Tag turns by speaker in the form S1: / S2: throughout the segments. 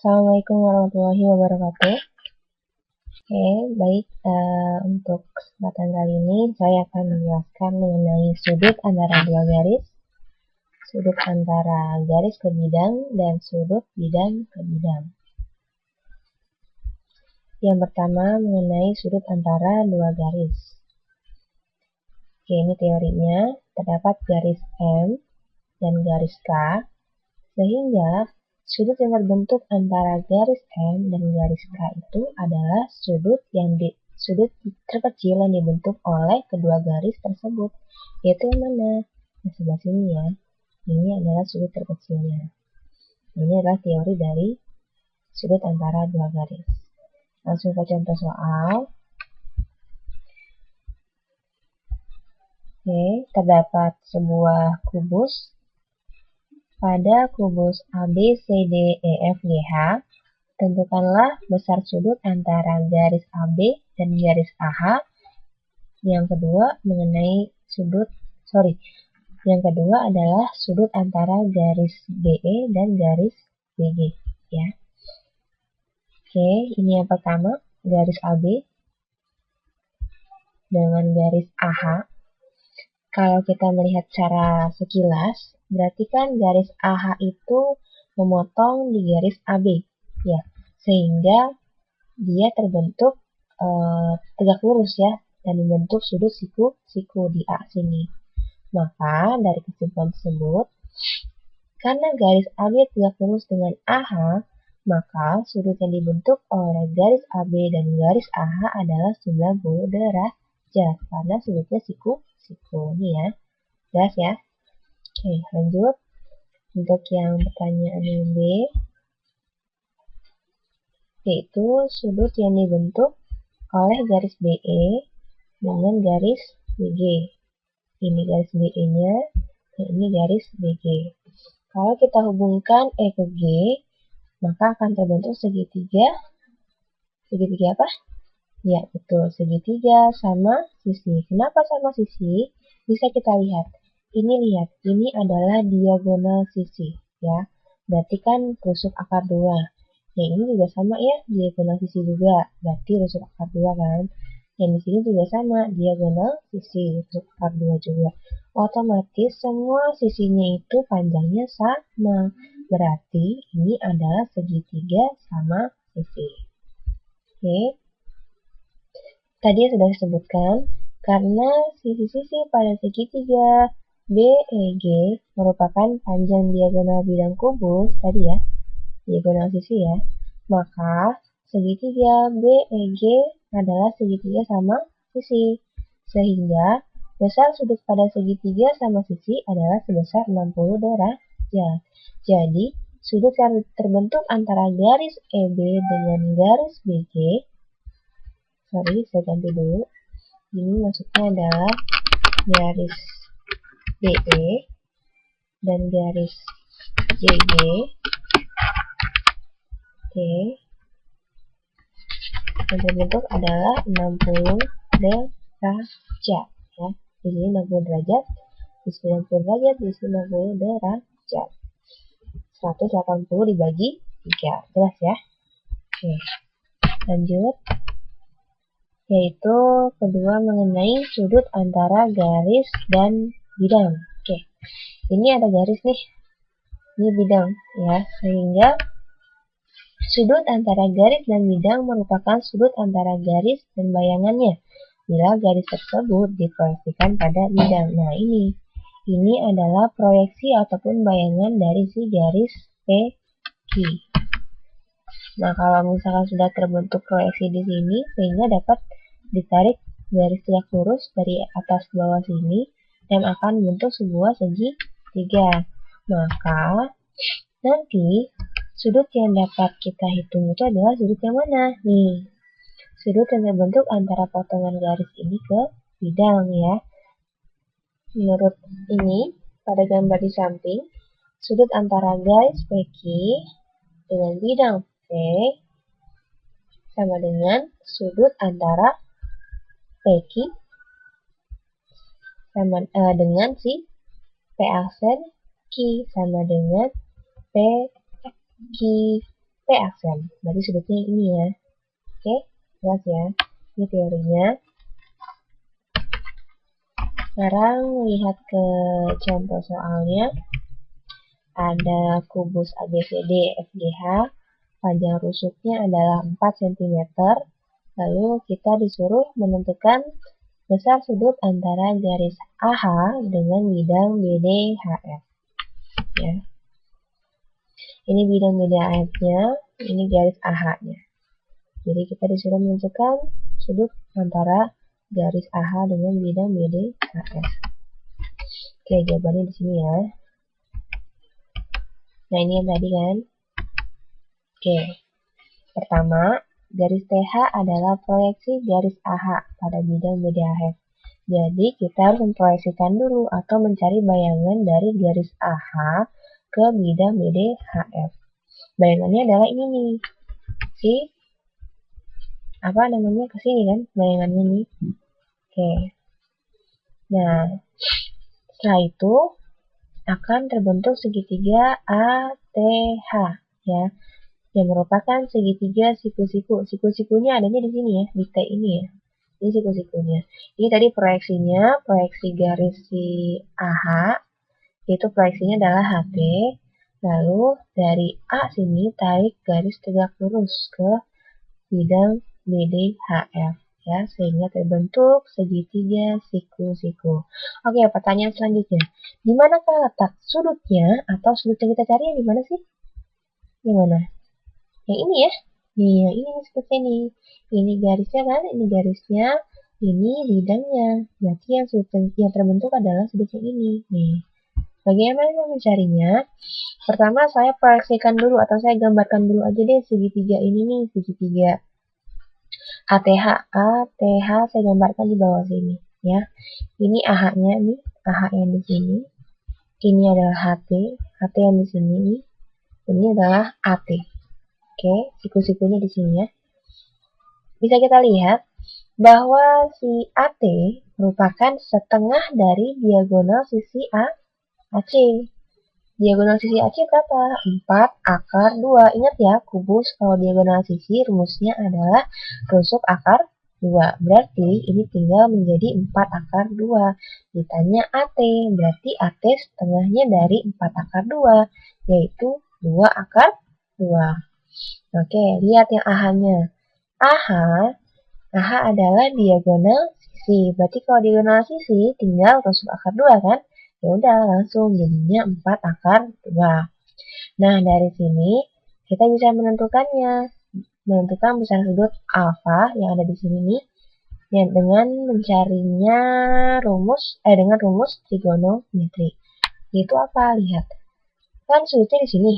S1: Assalamualaikum warahmatullahi wabarakatuh. Oke, baik. Untuk kesempatan kali ini saya akan menjelaskan mengenai sudut antara dua garis, sudut antara garis ke bidang, dan sudut bidang ke bidang. Yang pertama mengenai sudut antara dua garis. Oke, ini teorinya. Terdapat garis M dan garis K, sehingga sudut yang terbentuk antara garis M dan garis K itu adalah sudut terkecil yang dibentuk oleh kedua garis tersebut. Yaitu yang mana? Di sebelah sini ya. Ini adalah sudut terkecilnya. Ini adalah teori dari sudut antara dua garis. Langsung ke contoh soal. Oke, terdapat sebuah kubus. Pada kubus ABCDEFGH, tentukanlah besar sudut antara garis AB dan garis AH. Yang kedua adalah sudut antara garis BE dan garis BG, ya. Oke, ini yang pertama, garis AB dengan garis AH. Kalau kita melihat secara sekilas, berarti kan garis AH itu memotong di garis AB, ya, sehingga dia terbentuk tegak lurus ya, dan membentuk sudut siku di A sini. Maka dari kesimpulan tersebut, karena garis AB tegak lurus dengan AH, maka sudut yang dibentuk oleh garis AB dan garis AH adalah 90 derajat, karena sudutnya siku ini ya. Jelas ya? Oke, lanjut. Untuk yang pertanyaan yang B, yaitu sudut yang dibentuk oleh garis BE dengan garis BG. Ini garis BE-nya, dan ini garis BG. Kalau kita hubungkan E ke G, maka akan terbentuk segitiga. Segitiga apa? Ya, betul. Segitiga sama sisi. Kenapa sama sisi? Bisa kita lihat. Ini adalah diagonal sisi, ya. Berarti kan rusuk akar 2. Yang ini juga sama ya, diagonal sisi juga. Berarti rusuk akar 2 kan. Yang di sini juga sama, diagonal sisi, rusuk akar 2 juga. Otomatis semua sisinya itu panjangnya sama. Berarti ini adalah segitiga sama sisi. Oke. Tadi sudah disebutkan, karena sisi-sisi pada segitiga BEG merupakan panjang diagonal bidang kubus, tadi ya, diagonal sisi ya, maka segitiga BEG adalah segitiga sama sisi, sehingga besar sudut pada segitiga sama sisi adalah sebesar 60 derajat. Jadi, sudut yang terbentuk antara garis EB dengan garis BG, saya ganti dulu. Ini maksudnya adalah garis DE dan garis JG. Oke. Yang terbentuk adalah 60 derajat. Ya. Di sini 60 derajat, di sini 60 derajat, di sini 60 derajat. 180 dibagi 3. Jelas ya? Oke. Lanjut. Yaitu kedua mengenai sudut antara garis dan bidang. Oke, ini ada garis nih, ini bidang ya, sehingga sudut antara garis dan bidang merupakan sudut antara garis dan bayangannya bila garis tersebut diproyeksikan pada bidang. Nah, ini adalah proyeksi ataupun bayangan dari si garis PQ. Nah, kalau misalkan sudah terbentuk proyeksi di sini, sehingga dapat ditarik garis tegak lurus dari atas ke bawah sini dan akan membentuk sebuah segitiga. Maka nanti sudut yang dapat kita hitung itu adalah sudut yang mana? Nih, sudut yang terbentuk antara potongan garis ini ke bidang ya. Menurut ini, pada gambar di samping, sudut antara garis PQ dengan bidang P sama dengan sudut antara PQ sama dengan si P aksen Q sama dengan PQ P aksen. Berarti sudutnya ini ya. Oke, jelas ya. Ini teorinya. Sekarang lihat ke contoh soalnya. Ada kubus ABCD FGH. Panjang rusuknya adalah 4 cm. Lalu kita disuruh menentukan besar sudut antara garis AH dengan bidang BDHF. Ya. Ini bidang BDHF-nya, ini garis AH-nya. Jadi kita disuruh menentukan sudut antara garis AH dengan bidang BDHF. Oke, jawabannya di sini ya. Nah, ini yang tadi kan. Oke. Pertama, garis TH adalah proyeksi garis AH pada bidang BDHF. Jadi, kita harus memproyeksikan dulu atau mencari bayangan dari garis AH ke bidang BDHF. Bayangannya adalah ini nih. Apa namanya? Ke sini kan bayangannya nih. Oke. Nah, setelah itu akan terbentuk segitiga ATH ya, yang merupakan segitiga siku-siku. Siku-sikunya adanya di sini ya, di T ini ya. Ini siku-sikunya. Ini tadi proyeksinya, proyeksi garis si AH, itu proyeksinya adalah HP. Lalu dari A sini tarik garis tegak lurus ke bidang BDHF. Ya, sehingga terbentuk segitiga siku-siku. Oke, pertanyaan selanjutnya. Di manakah letak sudutnya atau sudut yang kita cari yang di mana sih? Yang mana? Yang ini ya. Nih, yang ini seperti ini. Ini garisnya kan, ini garisnya, ini bidangnya. Berarti yang sudut yang terbentuk adalah sudut yang ini. Nih. Bagaimana mencarinya? Pertama saya proyeksikan dulu atau saya gambarkan dulu aja deh segitiga ini nih, segitiga ATH saya gambarkan di bawah sini ya. Ini AH-nya nih, AH yang di sini. Ini adalah HT yang di sini nih. Ini adalah AT. Oke, siku-sikunya di sini ya. Bisa kita lihat bahwa si AT merupakan setengah dari diagonal sisi AC. Diagonal sisi AC berapa? 4 akar 2. Ingat ya, kubus kalau diagonal sisi rumusnya adalah rusuk akar 2. Berarti ini tinggal menjadi 4 akar 2. Ditanya AT, berarti AT setengahnya dari 4 akar 2, yaitu 2 akar 2. Oke, lihat yang AH-nya. AH adalah diagonal sisi. Berarti kalau diagonal sisi tinggal rusuk akar 2 kan? Ya udah langsung jadinya 4 akar 2. Nah, dari sini kita bisa menentukannya. Menentukan besar sudut alfa yang ada di sini nih. Ya, dengan mencarinya dengan rumus trigonometri. Itu apa? Lihat. Kan sudutnya di sini.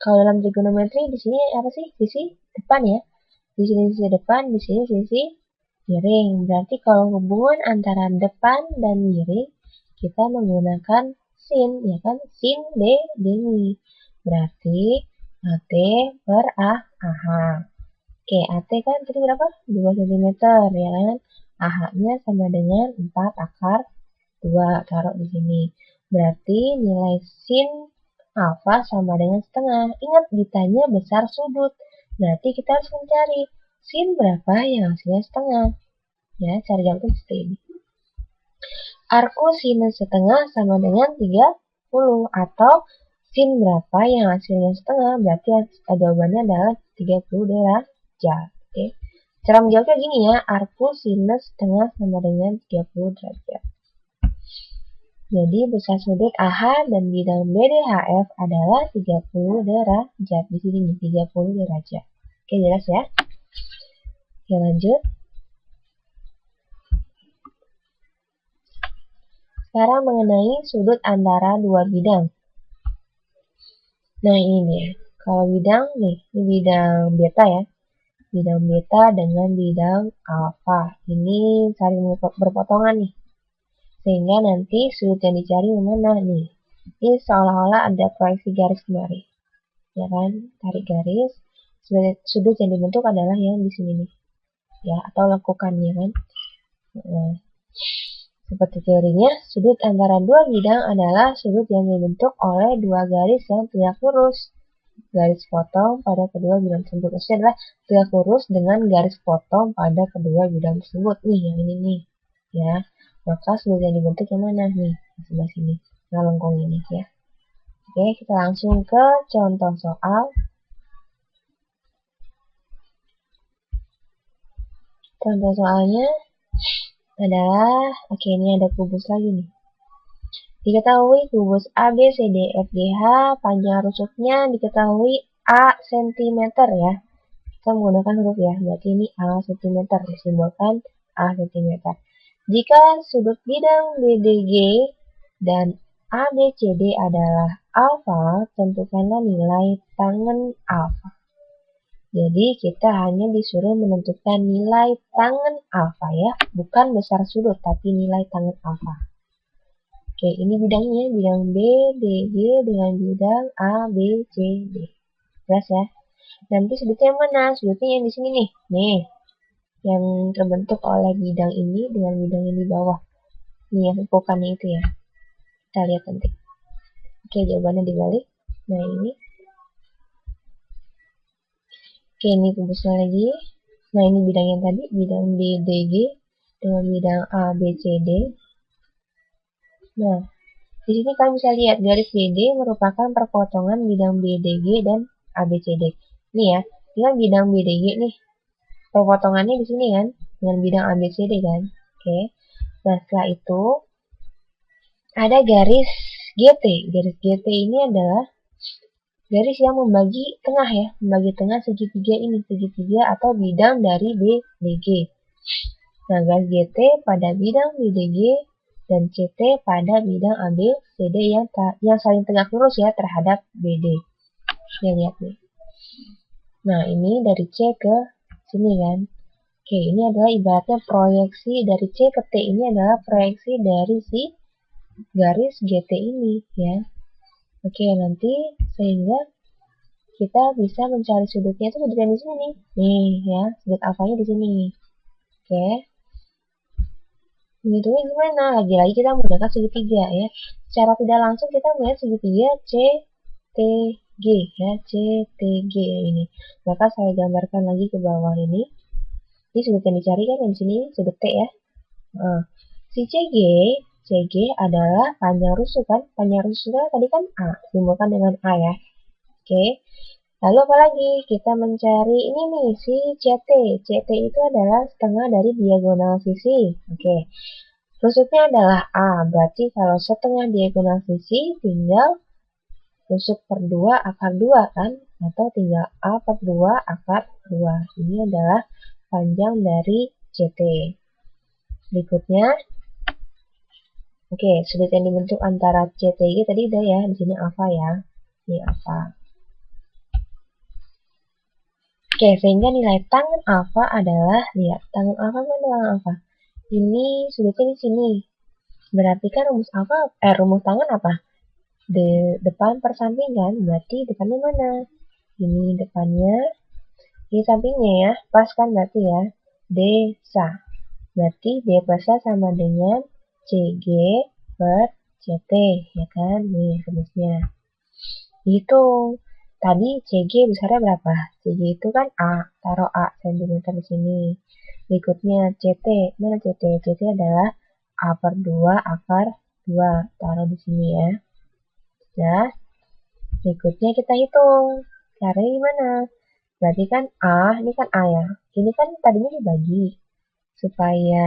S1: Kalau dalam trigonometri di sini apa sih? Sisi depan ya. Di sini sisi depan, di sini sisi miring. Berarti kalau hubungan antara depan dan miring kita menggunakan sin, ya kan? Sin D demi. Berarti AT per AH. Oke, AT kan tadi berapa? 2 cm, ya kan? AH-nya sama dengan 4 akar 2. Taruh di sini. Berarti nilai sin alfa sama dengan setengah. Ingat, ditanya besar sudut. Berarti kita harus mencari sin berapa yang hasilnya setengah. Ya, cari jawabannya seperti ini. Arku sinus setengah sama dengan 30. Atau sin berapa yang hasilnya setengah, berarti jawabannya adalah 30 derajat. Oke. Cara menjawabnya gini ya, arku sinus setengah sama dengan 30 derajat. Jadi besar sudut AH dan bidang BDHF adalah 30 derajat. Di sini nih, 30 derajat. Oke, jelas ya? Oke, lanjut. Sekarang mengenai sudut antara dua bidang. Nah, ini dia. Kalau bidang nih, ini bidang beta ya. Bidang beta dengan bidang alfa. Ini saling berpotongan nih. Sehingga nanti sudut yang dicari mana nih. Ini seolah-olah ada proyeksi garis kemari. Ya kan? Tarik garis. Sudut yang dibentuk adalah yang di sini nih. Ya, atau lekukannya kan. Nah, seperti teorinya, sudut antara dua bidang adalah sudut yang dibentuk oleh dua garis yang tegak lurus. garis potong pada kedua bidang tersebut. Maksudnya adalah tegak lurus dengan garis potong pada kedua bidang tersebut. Nih, yang ini nih. Ya. Maka sudut yang dibentuk yang mana nih? Di sebelah sini. Nah, lengkung ini ya. Oke, kita langsung ke contoh soal. Contoh soalnya adalah, oke, ini ada kubus lagi nih. Diketahui kubus ABCDFGH panjang rusuknya diketahui A cm ya. Kita menggunakan huruf ya, berarti ini A cm, disimbolkan A cm. Jika sudut bidang BDG dan ABCD adalah alfa, tentukanlah nilai tangen alfa. Jadi kita hanya disuruh menentukan nilai tangen alfa ya, bukan besar sudut, tapi nilai tangen alfa. Oke, ini bidangnya, bidang BDG dengan bidang ABCD. Jelas ya? Nanti sudutnya mana? Sudutnya yang di sini nih. Nih, yang terbentuk oleh bidang ini dengan bidang yang di bawah. Nih, yang bukannya itu ya. Kita lihat nanti. Oke, jawabannya dibalik. Nah, ini. Oke, ini kubusnya lagi. Nah, ini bidang yang tadi, bidang BDG dengan bidang ABCD. Nah, di sini kalian bisa lihat garis BD merupakan perpotongan bidang BDG dan ABCD. Ini ya, ini kan bidang BDG nih. Perpotongannya di sini kan, dengan bidang ABCD kan. Oke. Nah, setelah itu ada garis GT. Garis GT ini adalah garis yang membagi tengah ya, membagi tengah segitiga ini, segitiga atau bidang dari BDG. Nah, garis GT pada bidang BDG dan CT pada bidang ABCD yang saling tegak lurus ya terhadap BD. Ya, lihat nih. Nah, ini dari C ke sini kan. Oke, ini adalah ibaratnya proyeksi dari C ke T ini adalah proyeksi dari si garis GT ini ya. Oke, nanti sehingga kita bisa mencari sudutnya itu sudut yang di sini nih. Nih ya, sudut alfanya di sini. Oke. Menghitungnya gimana? Lagi-lagi kita menggunakan segitiga ya. Secara tidak langsung kita melihat segitiga CTG ya, CTG ini. Maka saya gambarkan lagi ke bawah ini. Ini sudut yang dicari kan yang di sini sudut T ya. Nah, si CG adalah panjang rusuk kan? Panjang rusuknya tadi kan A, dimulai dengan A ya. Oke. Lalu apa lagi? Kita mencari ini nih, si CT. CT itu adalah setengah dari diagonal sisi. Oke. Rusuknya adalah A, berarti kalau setengah diagonal sisi tinggal rusuk per 2 akar 2 kan? Atau tinggal A per 2 akar 2. Ini adalah panjang dari CT. Berikutnya, oke, sudut yang dibentuk antara CTG tadi udah ya, di sini alfa ya. Ini alfa. Oke, sehingga nilai tangen alfa adalah, lihat, tangen alfa mana tangen alfa? Ini sudutnya di sini. Berarti kan rumus tangen apa? Depan per samping kan? Berarti depannya mana? Ini depannya, ini sampingnya ya, pas kan berarti ya. D-SA. Berarti D plus A sama dengan CG per CT, ya kan? Nih rumusnya. Hitung. Tadi CG besarnya berapa? CG itu kan A, taruh A cm di sini. Berikutnya CT, mana CT? CT adalah A per 2 akar 2, taruh di sini ya. Nah, berikutnya kita hitung. Caranya gimana? Berarti kan A, ini kan A ya. Ini kan tadinya dibagi. Supaya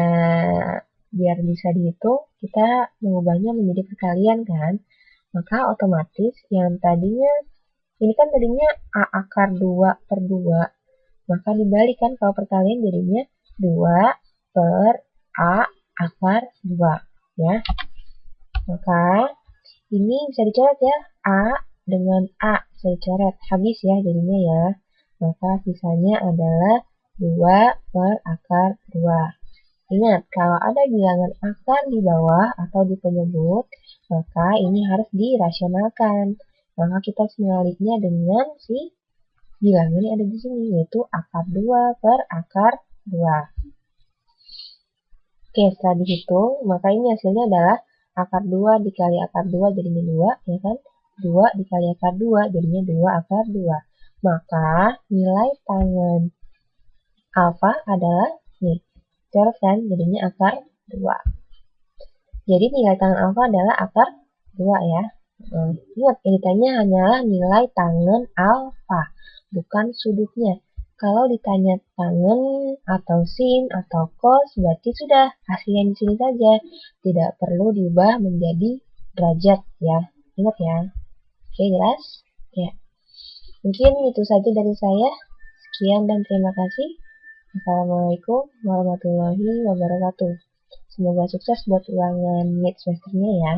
S1: biar bisa dihitung, kita mengubahnya menjadi perkalian kan. Maka otomatis yang tadinya, ini kan tadinya A akar 2 per 2. Maka dibalik kan kalau perkalian jadinya 2 per A akar 2. Ya. Maka ini bisa dicoret ya. A dengan A bisa dicoret. Habis ya jadinya ya. Maka sisanya adalah 2 per akar 2. Ingat, kalau ada bilangan akar di bawah atau di penyebut, maka ini harus dirasionalkan. Maka kita mengaliknya dengan si bilangan yang ada di sini, yaitu akar 2 per akar 2. Oke, setelah dihitung, maka ini hasilnya adalah akar 2 dikali akar 2 jadinya 2, ya kan? 2 dikali akar 2, jadinya 2 akar 2. Maka nilai tangen alfa adalah, nih, 12 kan, jadinya akar 2. Jadi nilai tangen alfa adalah akar 2 ya. Ingat, yang ditanya hanyalah nilai tangen alfa, bukan sudutnya. Kalau ditanya tangen atau sin atau cos, berarti sudah hasilnya di sini saja. Tidak perlu diubah menjadi derajat ya. Ingat ya. Oke, jelas? Ya. Mungkin itu saja dari saya. Sekian dan terima kasih. Assalamualaikum warahmatullahi wabarakatuh. Semoga sukses buat ulangan mid semesternya ya.